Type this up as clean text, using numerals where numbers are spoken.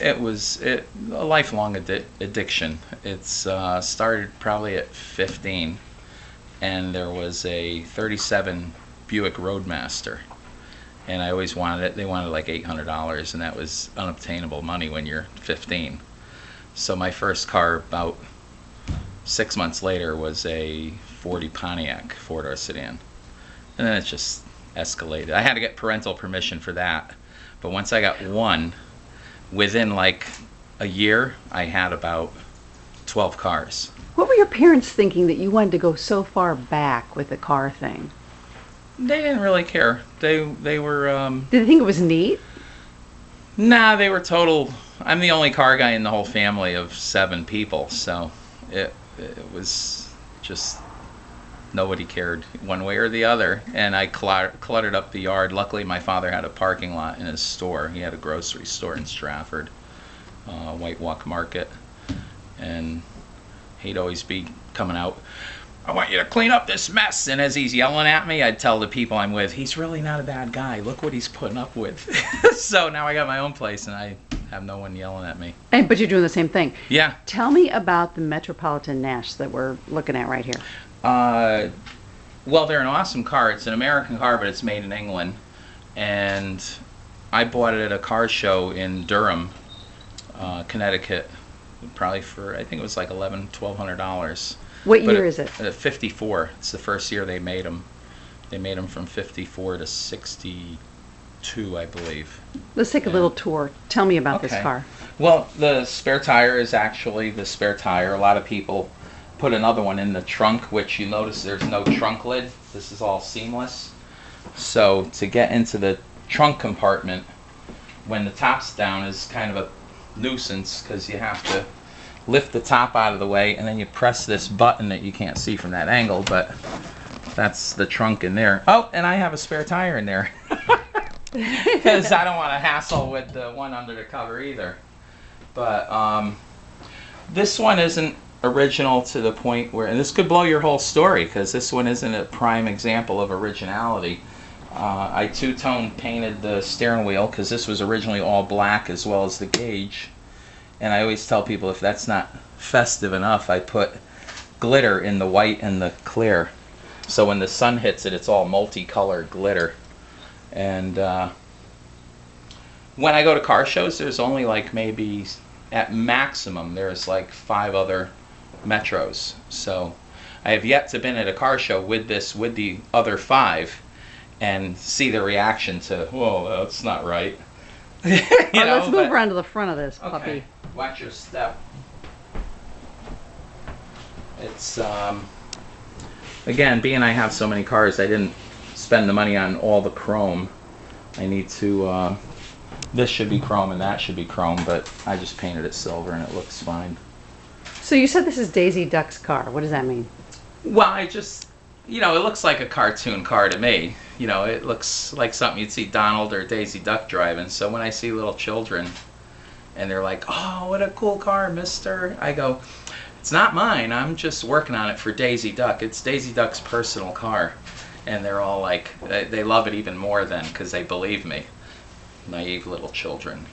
It was a lifelong addiction. It's started probably at 15, and there was a 37 Buick Roadmaster, and I always wanted it. They wanted like $800, and that was unobtainable money when you're 15. So my first car about 6 months later was a 40 Pontiac four-door sedan, and then it just escalated. I had to get parental permission for that, but once I got one, within like a year, I had about 12 cars. What were your parents thinking that you wanted to go so far back with the car thing? They didn't really care. They were Did they think it was neat? nah. They were total. I'm the only car guy in the whole family of 7 people, so it was just nobody cared one way or the other. And I cluttered up the yard. Luckily, my father had a parking lot in his store. He had a grocery store in Stratford, White Walk Market, and he'd always be coming out, I want you to clean up this mess. And as he's yelling at me, I'd tell the people I'm with, he's really not a bad guy. Look what he's putting up with. So now I got my own place, and I have no one yelling at me. But you're doing the same thing. Yeah. Tell me about the Metropolitan Nash that we're looking at right here. Well, they're an awesome car. It's an American car, but it's made in England. And I bought it at a car show in Durham, Connecticut, probably for, I think it was like $1,100-$1,200. What year is it? 54. It's the first year they made them. They made them from 54 to 62, I believe. Let's take a little tour. Tell me about this car. Well, the spare tire is actually the spare tire. A lot of people put another one in the trunk, which you notice there's no trunk lid. This is all seamless. So to get into the trunk compartment, when the top's down, is kind of a nuisance because you have to lift the top out of the way, and then you press this button that you can't see from that angle, but that's the trunk in there. Oh, and I have a spare tire in there because I don't want to hassle with the one under the cover either. But this one isn't original to the point where, and this could blow your whole story because this one isn't a prime example of originality. I two-tone painted the steering wheel because this was originally all black as well as the gauge. And I always tell people if that's not festive enough, I put glitter in the white and the clear. So when the sun hits it, it's all multicolored glitter. And when I go to car shows, there's only like maybe, at maximum, there's like 5 other Metros. So I have yet to been at a car show with the other 5 and see the reaction to, whoa, that's not right. Let's move around to the front of this puppy. Okay. Watch your step. It's again, being I have so many cars, I didn't spend the money on all the chrome. I need to this should be chrome and that should be chrome, but I just painted it silver and it looks fine. So you said this is Daisy Duck's car. What does that mean? Well, I just, it looks like a cartoon car to me. It looks like something you'd see Donald or Daisy Duck driving. So when I see little children and they're like, oh, what a cool car, mister, I go, it's not mine. I'm just working on it for Daisy Duck. It's Daisy Duck's personal car. And they're all like, they love it even more then because they believe me. Naive little children,